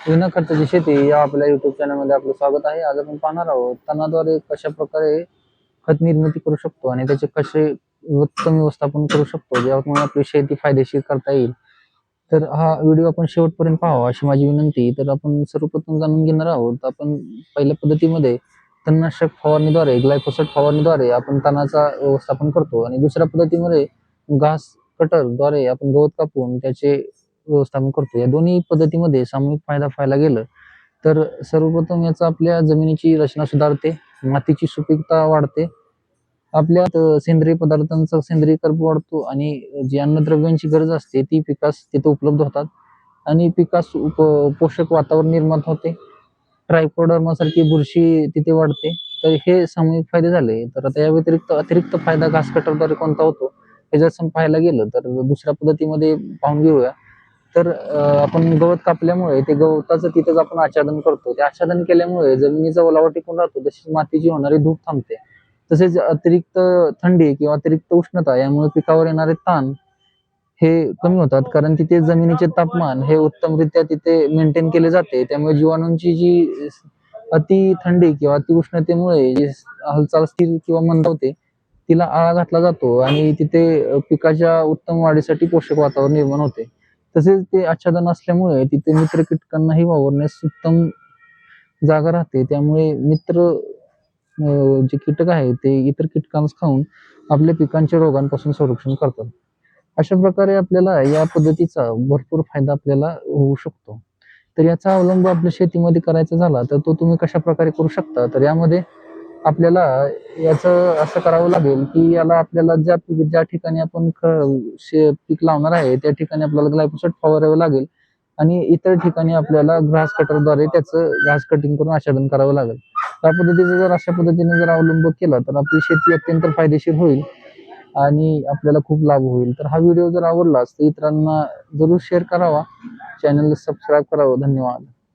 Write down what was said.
विना खर्चाची शेती या आपल्या युट्यूब चॅनलमध्ये आपलं स्वागत आहे. आज आपण पाहणार आहोत तणाद्वारे कशा प्रकारे खत निर्मिती करू शकतो आणि त्याचे कसे उत्तम व्यवस्थापन करू शकतो, ज्यामुळे आपली शेती फायदेशीर करता येईल. तर हा व्हिडिओ आपण शेवटपर्यंत पाहावा अशी माझी विनंती. तर आपण सर्वप्रथम जाणून घेणार आहोत, आपण पहिल्या पद्धतीमध्ये तणनाशक फवारणीद्वारे ग्लायफोसेट फवारणीद्वारे आपण तणाचा व्यवस्थापन करतो आणि दुसऱ्या पद्धतीमध्ये घास कटरद्वारे आपण गवत कापून त्याचे व्यवस्थापन करतो. या दोन्ही पद्धतीमध्ये सामूहिक फायदा पाहायला गेलं तर सर्वप्रथम याचा आपल्या जमिनीची रचना सुधारते, मातीची सुपीकता वाढते, आपल्या सेंद्रिय पदार्थांचा सेंद्रिय कर्ब वाढतो आणि जी अन्नद्रव्यांची गरज असते ती पिकास तिथे उपलब्ध होतात आणि पिकास पोषक वातावरण निर्माण होते. ट्रायकोडर्मासारखी बुरशी तिथे वाढते. तर हे सामूहिक फायदे झाले. तर आता या व्यतिरिक्त अतिरिक्त फायदा घास कटरद्वारे कोणता होतो हे जर पाहायला गेलं तर दुसऱ्या पद्धतीमध्ये पाहून घेऊया. तर आपण गवत कापल्यामुळे ते गवताचं तिथेच आपण आच्छादन करतो. ते आच्छादन केल्यामुळे जमिनीचा ओलावा टिकून राहतो, तशीच मातीची होणारी धूप थांबते. तसेच अतिरिक्त थंडी किंवा अतिरिक्त उष्णता यामुळे पिकावर येणारे ताण हे कमी होतात, कारण तिथे जमिनीचे तापमान हे उत्तमरित्या तिथे मेंटेन केले जाते. त्यामुळे जीवाणूंची जी अति थंडी किंवा अति उष्णतेमुळे जी हालचाल स्थिर किंवा मंदावते, तिला आळा घातला जातो आणि तिथे पिकाच्या उत्तम वाढीसाठी पोषक वातावरण निर्माण होते. तसेच ते आच्छादन असल्यामुळे तिथे मित्र कीटकांनाही वावरण्यास उत्तम जागा राहते. त्यामुळे मित्र जे कीटक आहेत ते इतर कीटकांस खाऊन आपल्या पिकांच्या रोगांपासून संरक्षण करतात. अशा प्रकारे आपल्याला या पद्धतीचा भरपूर फायदा आपल्याला होऊ शकतो. तर याचा अवलंब आपल्या शेतीमध्ये करायचा झाला तर तो तुम्ही कशा प्रकारे करू शकता. तर यामध्ये आपल्याला याचं असं करावं लागेल, की याला आपल्याला ज्या ठिकाणी आपण पीक लावणार आहे त्या ठिकाणी आपल्याला ग्लायफोसेट फवारावं लागेल आणि इतर ठिकाणी आपल्याला ग्रास कटरद्वारे त्याचं घास कटिंग करून आच्छादन करावं लागेल. त्या पद्धतीचं जर अशा पद्धतीने जर अवलंब केला तर आपली शेती अत्यंत फायदेशीर होईल आणि आपल्याला खूप लाभ होईल. तर हा व्हिडिओ जर आवडलाच तर इतरांना जरूर शेअर करावा, चॅनलला सबस्क्राईब करावं. धन्यवाद.